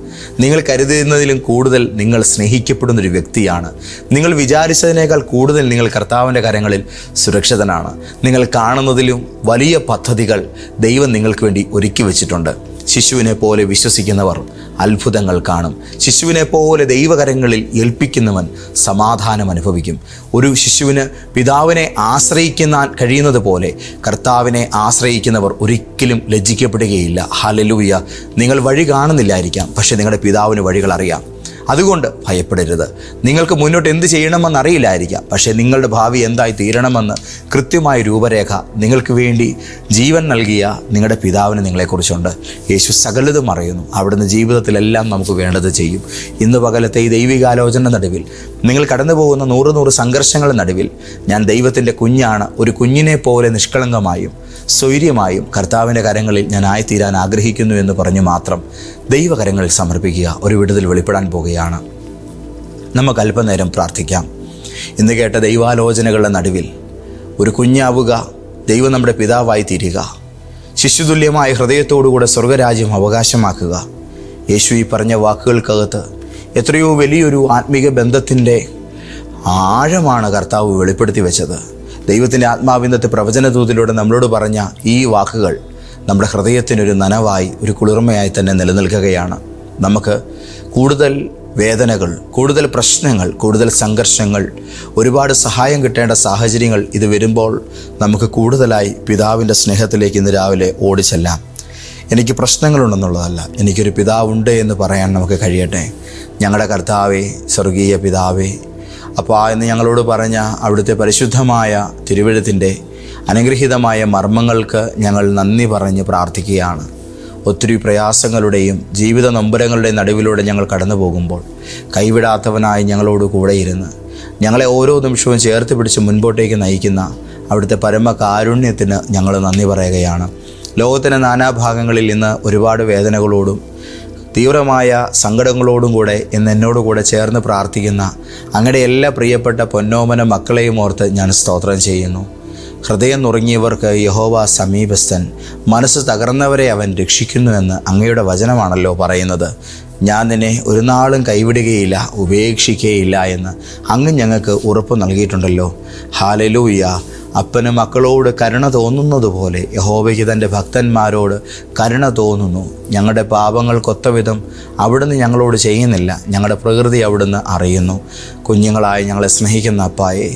നിങ്ങൾ കരുതുന്നതിലും കൂടുതൽ നിങ്ങൾ സ്നേഹിക്കപ്പെടുന്നൊരു വ്യക്തിയാണ്. നിങ്ങൾ വിചാരിച്ചതിനേക്കാൾ കൂടുതൽ നിങ്ങൾ കർത്താവിൻ്റെ കരങ്ങളിൽ സുരക്ഷിതനാണ്. നിങ്ങൾ കാണുന്നതിലും വലിയ പദ്ധതികൾ ദൈവം നിങ്ങൾക്ക് വേണ്ടി ഒരുക്കി വച്ചിട്ടുണ്ട്. ശിശുവിനെ പോലെ വിശ്വസിക്കുന്നവർ അത്ഭുതങ്ങൾ കാണും. ശിശുവിനെ പോലെ ദൈവകരങ്ങളിൽ ഏൽപ്പിക്കുന്നവൻ സമാധാനം അനുഭവിക്കും. ഒരു ശിശുവിന് പിതാവിനെ കഴിയുന്നത് പോലെ കർത്താവിനെ ആശ്രയിക്കുന്നവർ ഒരിക്കലും ലജ്ജിക്കപ്പെടുകയില്ല. ഹല്ലേലൂയ. നിങ്ങൾ വഴി കാണുന്നില്ലായിരിക്കാം, പക്ഷേ നിങ്ങളുടെ പിതാവിന് വഴികൾ അറിയാം. അതുകൊണ്ട് ഭയപ്പെടരുത്. നിങ്ങൾക്ക് മുന്നോട്ട് എന്ത് ചെയ്യണമെന്ന് അറിയില്ലായിരിക്കാം, പക്ഷേ നിങ്ങളുടെ ഭാവി എന്തായി തീരണമെന്ന് കൃത്യമായ രൂപരേഖ നിങ്ങൾക്ക് വേണ്ടി ജീവൻ നൽകിയ നിങ്ങളുടെ പിതാവിന് നിങ്ങളെക്കുറിച്ചുണ്ട്. യേശു സകലതും അറിയുന്നു. അവിടുന്ന് ജീവിതത്തിലെല്ലാം നമുക്ക് വേണ്ടത് ചെയ്യും. ഇന്ന് പകലത്തെ ഈ ദൈവികാലോചന നടുവിൽ നിങ്ങൾ കടന്നു പോകുന്ന 100 സംഘർഷങ്ങളുടെ നടുവിൽ ഞാൻ ദൈവത്തിൻ്റെ കുഞ്ഞാണ്, ഒരു കുഞ്ഞിനെ പോലെ നിഷ്കളങ്കമായും സ്വൈര്യമായും കർത്താവിൻ്റെ കരങ്ങളിൽ ഞാൻ ആയിത്തീരാൻ ആഗ്രഹിക്കുന്നു എന്ന് പറഞ്ഞു മാത്രം ദൈവകരങ്ങളിൽ സമർപ്പിക്കുക. ഒരു വിടുതൽ വെളിപ്പെടാൻ പോകുകയാണ്. നമുക്ക് അല്പനേരം പ്രാർത്ഥിക്കാം. ഇന്ന് കേട്ട ദൈവാലോചനകളുടെ നടുവിൽ ഒരു കുഞ്ഞാവുക, ദൈവം നമ്മുടെ പിതാവായി തീരുക, ശിശുതുല്യമായ ഹൃദയത്തോടുകൂടെ സ്വർഗരാജ്യം അവകാശമാക്കുക. യേശു ഈ പറഞ്ഞ വാക്കുകൾക്കകത്ത് എത്രയോ വലിയൊരു ആത്മീക ബന്ധത്തിൻ്റെ ആഴമാണ് കർത്താവ് വെളിപ്പെടുത്തി വെച്ചത്. ദൈവത്തിൻ്റെ ആത്മാവിന്നത്തെ പ്രവചനദൂതിലൂടെ നമ്മളോട് പറഞ്ഞ ഈ വാക്കുകൾ നമ്മുടെ ഹൃദയത്തിനൊരു നനവായി, ഒരു കുളിർമയായി തന്നെ നിലനിൽക്കുകയാണ്. നമുക്ക് കൂടുതൽ വേദനകൾ, കൂടുതൽ പ്രശ്നങ്ങൾ, കൂടുതൽ സംഘർഷങ്ങൾ, ഒരുപാട് സഹായം കിട്ടേണ്ട സാഹചര്യങ്ങൾ ഇത് വരുമ്പോൾ നമുക്ക് കൂടുതലായി പിതാവിൻ്റെ സ്നേഹത്തിലേക്ക് ഇന്ന് രാവിലെ ഓടിച്ചെല്ലാം. എനിക്ക് പ്രശ്നങ്ങളുണ്ടെന്നുള്ളതല്ല, എനിക്കൊരു പിതാവുണ്ട് എന്ന് പറയാൻ നമുക്ക് കഴിയട്ടെ. ഞങ്ങളുടെ കർത്താവേ, സ്വർഗീയ പിതാവേ, അപ്പോൾ ഇന്ന് ഞങ്ങളോട് പറഞ്ഞ അവിടുത്തെ പരിശുദ്ധമായ തിരുവെഴുത്തിൻ്റെ അനുഗ്രഹീതമായ മർമ്മങ്ങൾക്ക് ഞങ്ങൾ നന്ദി പറഞ്ഞ് പ്രാർത്ഥിക്കുകയാണ്. ഒത്തിരി പ്രയാസങ്ങളുടെയും ജീവിത നൊമ്പരങ്ങളുടെയും നടുവിലൂടെ ഞങ്ങൾ കടന്നു പോകുമ്പോൾ കൈവിടാത്തവനായി ഞങ്ങളോട് കൂടെയിരുന്ന് ഞങ്ങളെ ഓരോ നിമിഷവും ചേർത്ത് പിടിച്ച് മുൻപോട്ടേക്ക് നയിക്കുന്ന അവിടുത്തെ പരമകാരുണ്യത്തിന് ഞങ്ങൾ നന്ദി പറയുകയാണ്. ലോകത്തിൻ്റെ നാനാഭാഗങ്ങളിൽ ഇന്ന് ഒരുപാട് വേദനകളോടും തീവ്രമായ സങ്കടങ്ങളോടും കൂടെ ഇന്ന് എന്നോടുകൂടെ ചേർന്ന് പ്രാർത്ഥിക്കുന്ന അങ്ങയുടെ എല്ലാ പ്രിയപ്പെട്ട പൊന്നോമന മക്കളെയും ഓർത്ത് ഞാൻ സ്തോത്രം ചെയ്യുന്നു. ഹൃദയം നുറുങ്ങിയവർക്ക് യഹോവ സമീപസ്ഥൻ, മനസ്സ് തകർന്നവരെ അവൻ രക്ഷിക്കുന്നുവെന്ന് അങ്ങയുടെ വചനമാണല്ലോ പറയുന്നത്. ഞാൻ നിന്നെ ഒരു നാളും കൈവിടുകയില്ല, ഉപേക്ഷിക്കുകയില്ല എന്ന് അങ്ങ് ഞങ്ങൾക്ക് ഉറപ്പ് നൽകിയിട്ടുണ്ടല്ലോ. ഹല്ലേലൂയ. അപ്പന് മക്കളോട് കരുണ തോന്നുന്നത് പോലെ യഹോവയ്ക്ക് തൻ്റെ ഭക്തന്മാരോട് കരുണ തോന്നുന്നു. ഞങ്ങളുടെ പാപങ്ങൾക്കൊത്ത വിധം അവിടുന്ന് ഞങ്ങളോട് ചെയ്യുന്നില്ല. ഞങ്ങളുടെ പ്രകൃതി അവിടുന്ന് അറിയുന്നു. കുഞ്ഞുങ്ങളായി ഞങ്ങളെ സ്നേഹിക്കുന്ന അപ്പായെ,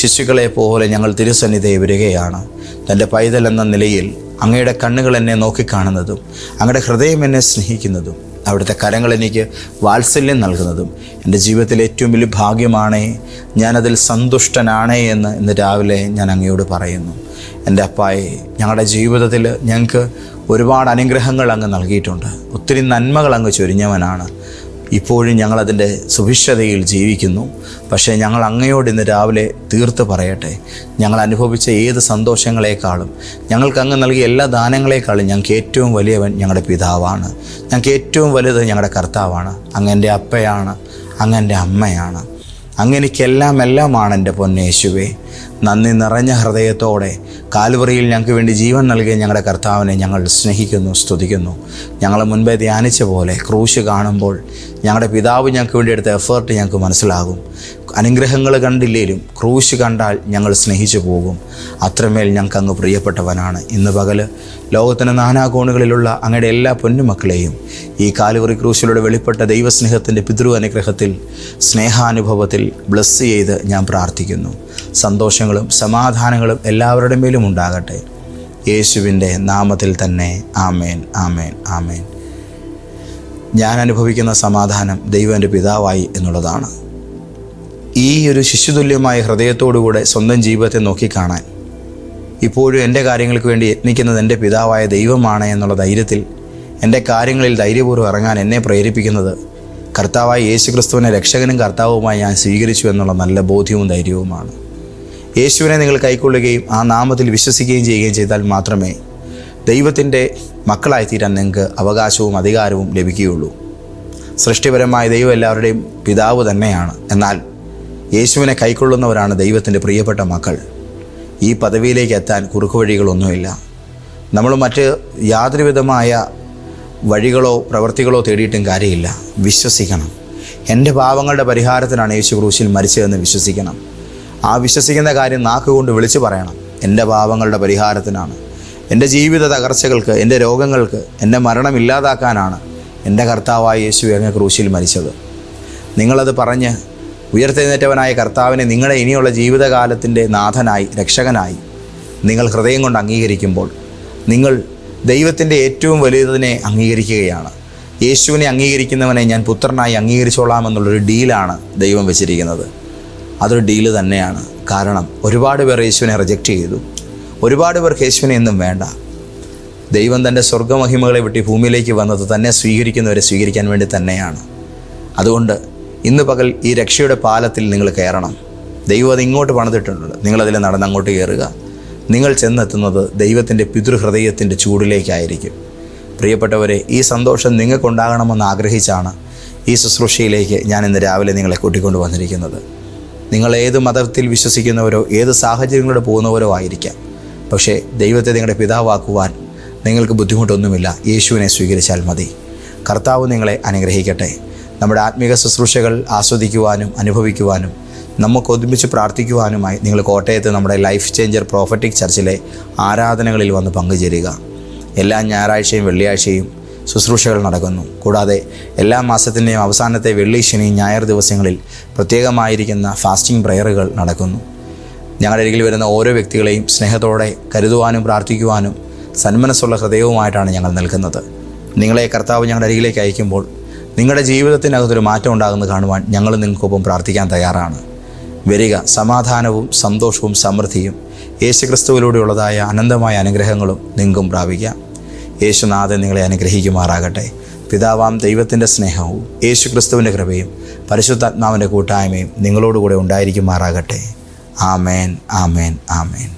ശിശുക്കളെ പോലെ ഞങ്ങൾ തിരുസന്നിധിയെ വരികയാണ്. തൻ്റെ പൈതൽ എന്ന നിലയിൽ അങ്ങയുടെ കണ്ണുകൾ എന്നെ നോക്കിക്കാണുന്നതും അങ്ങയുടെ ഹൃദയം എന്നെ സ്നേഹിക്കുന്നതും അവിടുത്തെ കരങ്ങൾ എനിക്ക് വാത്സല്യം നൽകുന്നതും എൻ്റെ ജീവിതത്തിലെ ഏറ്റവും വലിയ ഭാഗ്യമാണേ, ഞാനതിൽ സന്തുഷ്ടനാണേ എന്ന് ഇന്ന് രാവിലെ ഞാൻ അങ്ങയോട് പറയുന്നു. എൻ്റെ അപ്പായെ, ഞങ്ങളുടെ ജീവിതത്തിൽ ഞങ്ങൾക്ക് ഒരുപാട് അനുഗ്രഹങ്ങൾ അങ്ങ് നൽകിയിട്ടുണ്ട്. ഒത്തിരി നന്മകൾ അങ്ങ് ചൊരിഞ്ഞവനാണ്. ഇപ്പോഴും ഞങ്ങളതിൻ്റെ സുഭിക്ഷതയിൽ ജീവിക്കുന്നു. പക്ഷേ ഞങ്ങൾ അങ്ങയോട് ഇന്ന് രാവിലെ തീർത്ത് പറയട്ടെ, ഞങ്ങൾ അനുഭവിച്ച ഏത് സന്തോഷങ്ങളെക്കാളും, ഞങ്ങൾക്ക് അങ്ങ് നൽകിയ എല്ലാ ദാനങ്ങളെക്കാളും ഞങ്ങൾക്ക് ഏറ്റവും വലിയവൻ ഞങ്ങളുടെ പിതാവാണ്. ഞങ്ങൾക്ക് ഏറ്റവും വലുത് ഞങ്ങളുടെ കർത്താവാണ്. അങ്ങ് എൻ്റെ അപ്പയാണ്, അങ്ങ് എൻ്റെ അമ്മയാണ്. അങ്ങനെക്കെല്ലാമാണ് എൻ്റെ പൊന്നേശുവേ. നന്ദി നിറഞ്ഞ ഹൃദയത്തോടെ കാൽവറിയിൽ ഞങ്ങൾക്ക് വേണ്ടി ജീവൻ നൽകിയ ഞങ്ങളുടെ കർത്താവിനെ ഞങ്ങൾ സ്നേഹിക്കുന്നു, സ്തുതിക്കുന്നു. ഞങ്ങൾ മുൻപേ ധ്യാനിച്ച പോലെ ക്രൂശ് കാണുമ്പോൾ ഞങ്ങളുടെ പിതാവ് ഞങ്ങൾക്ക് വേണ്ടി എടുത്ത എഫേർട്ട് ഞങ്ങൾക്ക് മനസ്സിലാകും. അനുഗ്രഹങ്ങൾ കണ്ടില്ലേലും ക്രൂശ് കണ്ടാൽ ഞങ്ങൾ സ്നേഹിച്ചു പോകും. അത്രമേൽ ഞങ്ങൾക്ക് അങ്ങ് പ്രിയപ്പെട്ടവനാണ്. ഇന്ന് പകൽ ലോകത്തിൻ്റെ നാനാകോണുകളിലുള്ള അങ്ങയുടെ എല്ലാ പൊന്നുമക്കളെയും ഈ കാൽവറി ക്രൂശിലൂടെ വെളിപ്പെട്ട ദൈവസ്നേഹത്തിൻ്റെ പിതൃ അനുഗ്രഹത്തിൽ, സ്നേഹാനുഭവത്തിൽ ബ്ലസ് ചെയ്ത് ഞാൻ പ്രാർത്ഥിക്കുന്നു. സന്തോഷങ്ങളും സമാധാനങ്ങളും എല്ലാവരുടെ മേലും ഉണ്ടാകട്ടെ. യേശുവിൻ്റെ നാമത്തിൽ തന്നെ. ആമേൻ, ആമേൻ, ആമേൻ. ഞാൻ അനുഭവിക്കുന്ന സമാധാനം ദൈവം എൻ്റെ പിതാവായി എന്നുള്ളതാണ്. ഈ ഒരു ശിശുതുല്യമായ ഹൃദയത്തോടുകൂടെ സ്വന്തം ജീവിതത്തെ നോക്കിക്കാണാൻ ഇപ്പോഴും എൻ്റെ കാര്യങ്ങൾക്ക് വേണ്ടി യത്നിക്കുന്നത് എൻ്റെ പിതാവായ ദൈവമാണ് എന്നുള്ള ധൈര്യത്തിൽ എൻ്റെ കാര്യങ്ങളിൽ ധൈര്യപൂർവ്വം ഇറങ്ങാൻ എന്നെ പ്രേരിപ്പിക്കുന്നത് കർത്താവായ യേശുക്രിസ്തുവിനെ രക്ഷകനും കർത്താവുമായി ഞാൻ സ്വീകരിച്ചു എന്നുള്ള നല്ല ബോധ്യവും ധൈര്യവുമാണ്. യേശുവിനെ നിങ്ങൾ കൈക്കൊള്ളുകയും ആ നാമത്തിൽ വിശ്വസിക്കുകയും ചെയ്യുകയും ചെയ്താൽ മാത്രമേ ദൈവത്തിൻ്റെ മക്കളായിത്തീരാൻ നിങ്ങൾക്ക് അവകാശവും അധികാരവും ലഭിക്കുകയുള്ളൂ. സൃഷ്ടിപരമായ ദൈവം എല്ലാവരുടെയും പിതാവ് തന്നെയാണ്. എന്നാൽ യേശുവിനെ കൈക്കൊള്ളുന്നവരാണ് ദൈവത്തിൻ്റെ പ്രിയപ്പെട്ട മക്കൾ. ഈ പദവിയിലേക്ക് എത്താൻ കുറുക്കുവഴികളൊന്നുമില്ല. നമ്മൾ മറ്റ് യാതൊരുവിധമായ വഴികളോ പ്രവൃത്തികളോ തേടിയിട്ടും കാര്യമില്ല. വിശ്വസിക്കണം. എൻ്റെ പാപങ്ങളുടെ പരിഹാരത്തിനാണ് യേശു ക്രൂശിൽ മരിച്ചതെന്ന് വിശ്വസിക്കണം. ആ വിശ്വസിക്കുന്ന കാര്യം നാക്കുകൊണ്ട് വിളിച്ചു പറയണം. എൻ്റെ പാപങ്ങളുടെ പരിഹാരത്തിനാണ്, എൻ്റെ ജീവിത തകർച്ചകൾക്ക്, എൻ്റെ രോഗങ്ങൾക്ക്, എൻ്റെ മരണം ഇല്ലാതാക്കാനാണ് എൻ്റെ കർത്താവായ യേശു അങ്ങ് ക്രൂശിൽ മരിച്ചത്. നിങ്ങളത് പറഞ്ഞ് ഉയർത്തെഴുന്നേറ്റവനായ കർത്താവിനെ നിങ്ങളുടെ ഇനിയുള്ള ജീവിതകാലത്തിൻ്റെ നാഥനായി, രക്ഷകനായി നിങ്ങൾ ഹൃദയം കൊണ്ട് അംഗീകരിക്കുമ്പോൾ നിങ്ങൾ ദൈവത്തിൻ്റെ ഏറ്റവും വലുതിനെ അംഗീകരിക്കുകയാണ്. യേശുവിനെ അംഗീകരിക്കുന്നവനെ ഞാൻ പുത്രനായി അംഗീകരിച്ചോളാം എന്നുള്ളൊരു ഡീലാണ് ദൈവം വെച്ചിരിക്കുന്നത്. അതൊരു ഡീല് തന്നെയാണ്. കാരണം ഒരുപാട് പേർ യേശുവിനെ റിജക്റ്റ് ചെയ്തു. ഒരുപാട് പേർക്ക് യേശുവിനെ എന്നും വേണ്ട. ദൈവം തൻ്റെ സ്വർഗ്ഗമഹിമകളെ വിട്ട് ഭൂമിയിലേക്ക് വന്നത് തന്നെ സ്വീകരിക്കുന്നവരെ സ്വീകരിക്കാൻ വേണ്ടി തന്നെയാണ്. അതുകൊണ്ട് ഇന്ന് പകൽ ഈ രക്ഷയുടെ പാലത്തിൽ നിങ്ങൾ കയറണം. ദൈവം അത് ഇങ്ങോട്ട് പണിതിട്ടുണ്ട്. നിങ്ങളതിൽ നടന്ന് അങ്ങോട്ട് കയറുക. നിങ്ങൾ ചെന്നെത്തുന്നത് ദൈവത്തിൻ്റെ പിതൃഹൃദയത്തിൻ്റെ ചൂടിലേക്കായിരിക്കും. പ്രിയപ്പെട്ടവരെ, ഈ സന്തോഷം നിങ്ങൾക്കുണ്ടാകണമെന്ന് ആഗ്രഹിച്ചാണ് ഈ ശുശ്രൂഷയിലേക്ക് ഞാൻ ഇന്ന് രാവിലെ നിങ്ങളെ കൂട്ടിക്കൊണ്ട് വന്നിരിക്കുന്നത്. നിങ്ങൾ ഏത് മതത്തിൽ വിശ്വസിക്കുന്നവരോ ഏത് സാഹചര്യങ്ങളിലൂടെ പോകുന്നവരോ ആയിരിക്കാം. പക്ഷേ ദൈവത്തെ നിങ്ങളുടെ പിതാവാക്കുവാൻ നിങ്ങൾക്ക് ബുദ്ധിമുട്ടൊന്നുമില്ല. യേശുവിനെ സ്വീകരിച്ചാൽ മതി. കർത്താവ് നിങ്ങളെ അനുഗ്രഹിക്കട്ടെ. നമ്മുടെ ആത്മീക ശുശ്രൂഷകൾ ആസ്വദിക്കുവാനും അനുഭവിക്കുവാനും നമുക്ക് ഒരുമിച്ച് പ്രാർത്ഥിക്കുവാനുമായി നിങ്ങൾ കോട്ടയത്ത് നമ്മുടെ ലൈഫ് ചേഞ്ചർ പ്രോഫറ്റിക് ചർച്ചിലെ ആരാധനകളിൽ വന്ന് പങ്കുചേരുക. എല്ലാ ഞായറാഴ്ചയും വെള്ളിയാഴ്ചയും ശുശ്രൂഷകൾ നടക്കുന്നു. കൂടാതെ എല്ലാ മാസത്തിൻ്റെയും അവസാനത്തെ വെള്ളി, ശനി, ഞായർ ദിവസങ്ങളിൽ പ്രത്യേകമായിരിക്കുന്ന ഫാസ്റ്റിംഗ് പ്രയറുകൾ നടക്കുന്നു. ഞങ്ങളുടെ അരികിൽ വരുന്ന ഓരോ വ്യക്തികളെയും സ്നേഹത്തോടെ കരുതുവാനും പ്രാർത്ഥിക്കുവാനും സന്മനസ്സുള്ള ഹൃദയവുമായിട്ടാണ് ഞങ്ങൾ നിൽക്കുന്നത്. നിങ്ങളെ കർത്താവ് ഞങ്ങളുടെ അരികിലേക്ക് അയക്കുമ്പോൾ നിങ്ങളുടെ ജീവിതത്തിനകത്തൊരു മാറ്റം ഉണ്ടാകുന്നത് കാണുവാൻ ഞങ്ങൾ നിങ്ങൾക്കൊപ്പം പ്രാർത്ഥിക്കാൻ തയ്യാറാണ്. വരിക. സമാധാനവും സന്തോഷവും സമൃദ്ധിയും യേശുക്രിസ്തുവിലൂടെയുള്ളതായ അനന്തമായ അനുഗ്രഹങ്ങളും നിങ്ങൾക്കും പ്രാപിക്കാം. യേശുനാഥൻ നിങ്ങളെ അനുഗ്രഹിക്കുമാറാകട്ടെ. പിതാവാം ദൈവത്തിൻ്റെ സ്നേഹവും യേശുക്രിസ്തുവിൻ്റെ കൃപയും പരിശുദ്ധാത്മാവിൻ്റെ കൂട്ടായ്മയും നിങ്ങളോടുകൂടെ ഉണ്ടായിരിക്കുമാറാകട്ടെ. ആമേൻ, ആമേൻ, ആമേൻ.